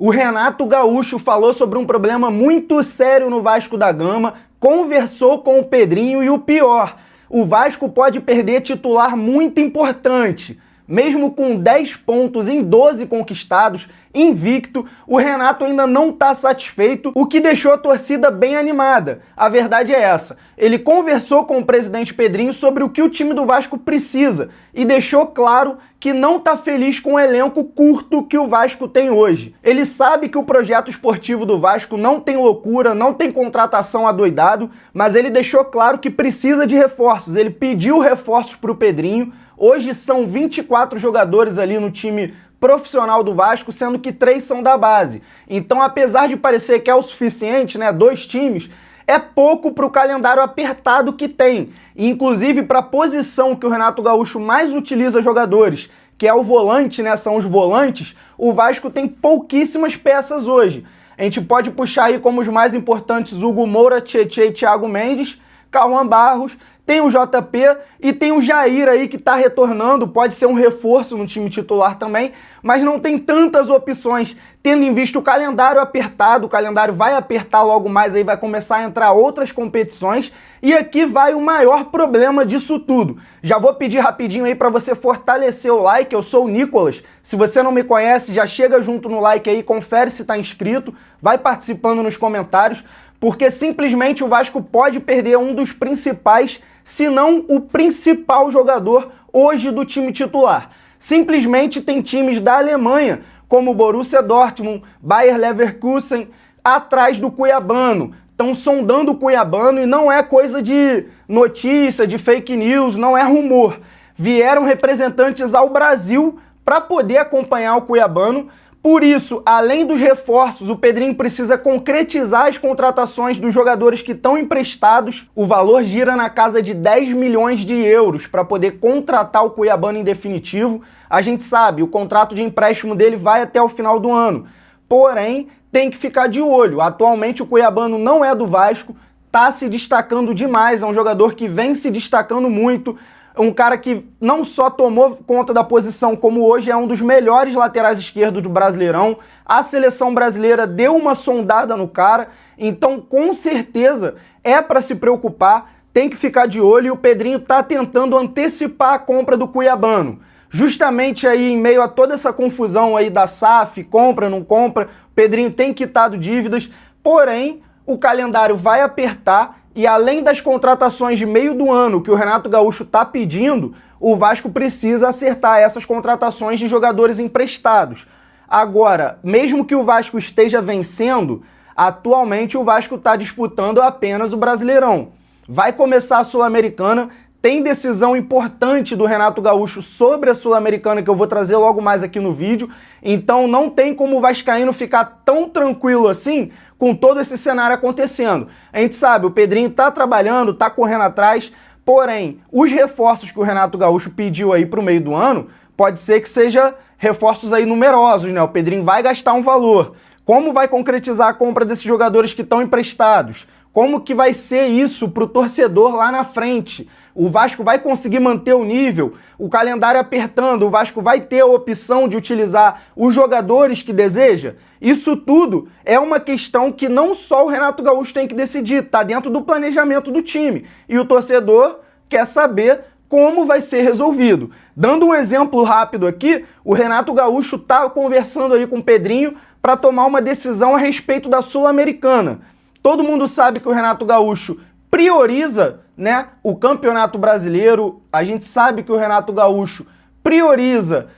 O Renato Gaúcho falou sobre um problema muito sério no Vasco da Gama, conversou com o Pedrinho e o pior, o Vasco pode perder titular muito importante. Mesmo com 10 pontos em 12 conquistados, invicto, o Renato ainda não está satisfeito, o que deixou a torcida bem animada. A verdade é essa. Ele conversou com o presidente Pedrinho sobre o que o time do Vasco precisa e deixou claro que não está feliz com o elenco curto que o Vasco tem hoje. Ele sabe que o projeto esportivo do Vasco não tem loucura, não tem contratação adoidado, mas ele deixou claro que precisa de reforços. Ele pediu reforços para o Pedrinho. Hoje são 24 jogadores ali no time profissional do Vasco, sendo que 3 são da base. Então, apesar de parecer que é o suficiente, né, 2 times, é pouco para o calendário apertado que tem. E, inclusive, para a posição que o Renato Gaúcho mais utiliza jogadores, que é o volante, né, são os volantes, o Vasco tem pouquíssimas peças hoje. A gente pode puxar aí como os mais importantes Hugo Moura, Tietê e Thiago Mendes, Cauã Barros, tem o JP e tem o Jair aí que tá retornando, pode ser um reforço no time titular também, mas não tem tantas opções, tendo em vista o calendário apertado, o calendário vai apertar logo mais, aí vai começar a entrar outras competições, e aqui vai o maior problema disso tudo. Já vou pedir rapidinho aí para você fortalecer o like, eu sou o Nicolas, se você não me conhece, já chega junto no like aí, confere se tá inscrito, vai participando nos comentários, porque simplesmente o Vasco pode perder um dos principais, se não o principal jogador hoje do time titular. Simplesmente tem times da Alemanha, como Borussia Dortmund, Bayer Leverkusen, atrás do cuiabano. Estão sondando o cuiabano e não é coisa de notícia, de fake news, não é rumor. Vieram representantes ao Brasil para poder acompanhar o cuiabano. Por isso, além dos reforços, o Pedrinho precisa concretizar as contratações dos jogadores que estão emprestados. O valor gira na casa de 10 milhões de euros para poder contratar o cuiabano em definitivo. A gente sabe, o contrato de empréstimo dele vai até o final do ano. Porém, tem que ficar de olho. Atualmente o cuiabano não é do Vasco, está se destacando demais, é um jogador que vem se destacando muito. Um cara que não só tomou conta da posição, como hoje é um dos melhores laterais esquerdos do Brasileirão. A seleção brasileira deu uma sondada no cara, então com certeza é para se preocupar, tem que ficar de olho e o Pedrinho está tentando antecipar a compra do cuiabano. Justamente aí em meio a toda essa confusão aí da SAF, compra, não compra, o Pedrinho tem quitado dívidas, porém o calendário vai apertar. E além das contratações de meio do ano que o Renato Gaúcho está pedindo, o Vasco precisa acertar essas contratações de jogadores emprestados. Agora, mesmo que o Vasco esteja vencendo, atualmente o Vasco está disputando apenas o Brasileirão. Vai começar a Sul-Americana, tem decisão importante do Renato Gaúcho sobre a Sul-Americana que eu vou trazer logo mais aqui no vídeo, então não tem como o vascaíno ficar tão tranquilo assim com todo esse cenário acontecendo. A gente sabe, o Pedrinho tá trabalhando, tá correndo atrás, porém, os reforços que o Renato Gaúcho pediu aí pro meio do ano, pode ser que seja reforços aí numerosos, né? O Pedrinho vai gastar um valor. Como vai concretizar a compra desses jogadores que estão emprestados? Como que vai ser isso pro torcedor lá na frente? O Vasco vai conseguir manter o nível, o calendário apertando, o Vasco vai ter a opção de utilizar os jogadores que deseja? Isso tudo é uma questão que não só o Renato Gaúcho tem que decidir, está dentro do planejamento do time. E o torcedor quer saber como vai ser resolvido. Dando um exemplo rápido aqui, o Renato Gaúcho está conversando aí com o Pedrinho para tomar uma decisão a respeito da Sul-Americana. Todo mundo sabe que o Renato Gaúcho prioriza, né, o Campeonato Brasileiro, a gente sabe que o Renato Gaúcho prioriza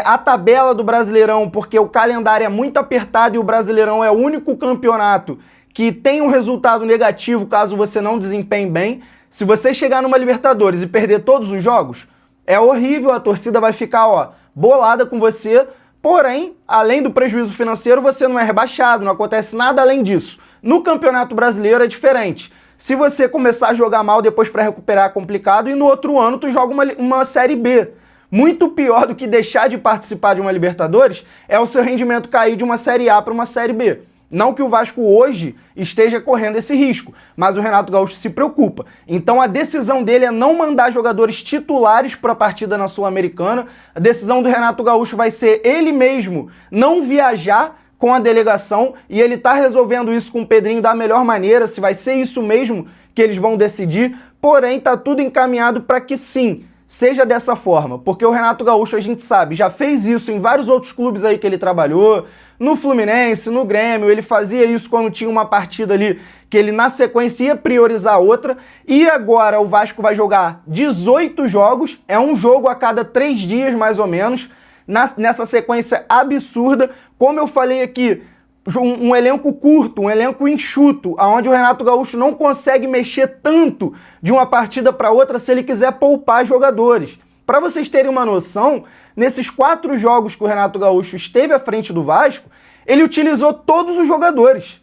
a tabela do Brasileirão, porque o calendário é muito apertado e o Brasileirão é o único campeonato que tem um resultado negativo caso você não desempenhe bem. Se você chegar numa Libertadores e perder todos os jogos, é horrível, a torcida vai ficar bolada com você, porém, além do prejuízo financeiro, você não é rebaixado, não acontece nada além disso. No Campeonato Brasileiro é diferente. Se você começar a jogar mal, depois para recuperar é complicado, e no outro ano tu joga uma Série B. Muito pior do que deixar de participar de uma Libertadores é o seu rendimento cair de uma Série A para uma Série B. Não que o Vasco hoje esteja correndo esse risco, mas o Renato Gaúcho se preocupa. Então a decisão dele é não mandar jogadores titulares para a partida na Sul-Americana. A decisão do Renato Gaúcho vai ser ele mesmo não viajar com a delegação e ele tá resolvendo isso com o Pedrinho da melhor maneira, se vai ser isso mesmo que eles vão decidir, porém tá tudo encaminhado para que sim, seja dessa forma, porque o Renato Gaúcho, a gente sabe, já fez isso em vários outros clubes aí que ele trabalhou, no Fluminense, no Grêmio, ele fazia isso quando tinha uma partida ali que ele na sequência ia priorizar outra, e agora o Vasco vai jogar 18 jogos, é um jogo a cada 3 dias mais ou menos, nessa sequência absurda, como eu falei aqui, um elenco curto, um elenco enxuto, onde o Renato Gaúcho não consegue mexer tanto de uma partida para outra se ele quiser poupar jogadores. Para vocês terem uma noção, nesses 4 jogos que o Renato Gaúcho esteve à frente do Vasco, ele utilizou todos os jogadores.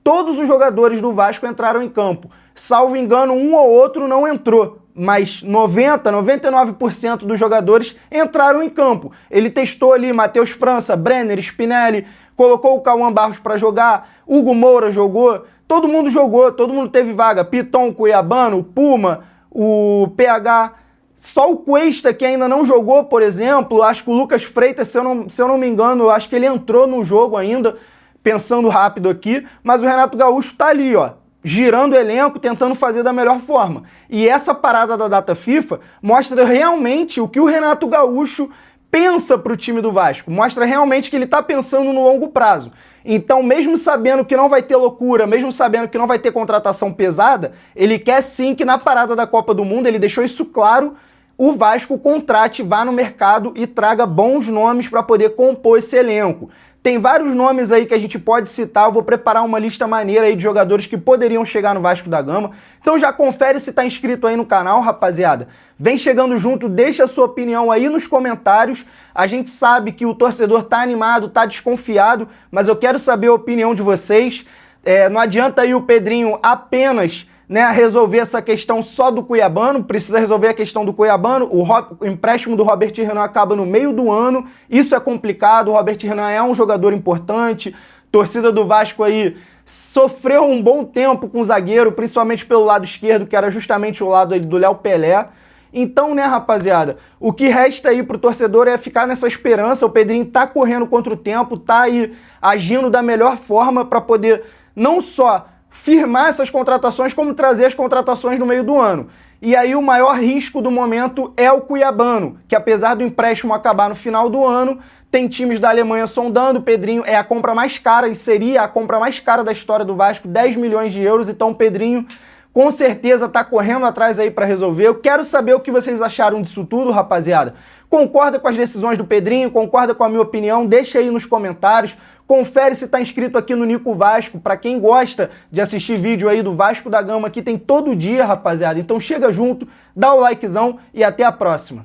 Todos os jogadores do Vasco entraram em campo. Salvo engano, um ou outro não entrou, mas 99% dos jogadores entraram em campo. Ele testou ali Matheus França, Brenner, Spinelli, colocou o Cauã Barros para jogar, Hugo Moura jogou, todo mundo teve vaga. Piton, Cuiabano, Puma, o PH, só o Cuesta que ainda não jogou, por exemplo, acho que o Lucas Freitas, se eu não me engano, acho que ele entrou no jogo ainda, pensando rápido aqui, mas o Renato Gaúcho tá ali, ó, girando o elenco, tentando fazer da melhor forma. E essa parada da data FIFA mostra realmente o que o Renato Gaúcho pensa pro time do Vasco, mostra realmente que ele tá pensando no longo prazo. Então, mesmo sabendo que não vai ter loucura, mesmo sabendo que não vai ter contratação pesada, ele quer sim que na parada da Copa do Mundo, ele deixou isso claro, o Vasco contrate, vá no mercado e traga bons nomes para poder compor esse elenco. Tem vários nomes aí que a gente pode citar, eu vou preparar uma lista maneira aí de jogadores que poderiam chegar no Vasco da Gama. Então já confere se tá inscrito aí no canal, rapaziada. Vem chegando junto, deixa a sua opinião aí nos comentários. A gente sabe que o torcedor tá animado, tá desconfiado, mas eu quero saber a opinião de vocês. Não adianta aí o Pedrinho apenas resolver essa questão só do Cuiabano, precisa resolver a questão do Cuiabano, o empréstimo do Robert Renan acaba no meio do ano, isso é complicado, o Robert Renan é um jogador importante, torcida do Vasco aí sofreu um bom tempo com o zagueiro, principalmente pelo lado esquerdo, que era justamente o lado aí do Léo Pelé. Então, rapaziada, o que resta aí pro torcedor é ficar nessa esperança, o Pedrinho tá correndo contra o tempo, tá aí agindo da melhor forma para poder não só firmar essas contratações, como trazer as contratações no meio do ano. E aí o maior risco do momento é o Cuiabano, que apesar do empréstimo acabar no final do ano, tem times da Alemanha sondando, o Pedrinho é a compra mais cara e seria a compra mais cara da história do Vasco, 10 milhões de euros, então o Pedrinho com certeza tá correndo atrás aí para resolver. Eu quero saber o que vocês acharam disso tudo, rapaziada. Concorda com as decisões do Pedrinho? Concorda com a minha opinião? Deixa aí nos comentários. Confere se tá inscrito aqui no Nico Vasco. Para quem gosta de assistir vídeo aí do Vasco da Gama, aqui tem todo dia, rapaziada. Então chega junto, dá o likezão e até a próxima.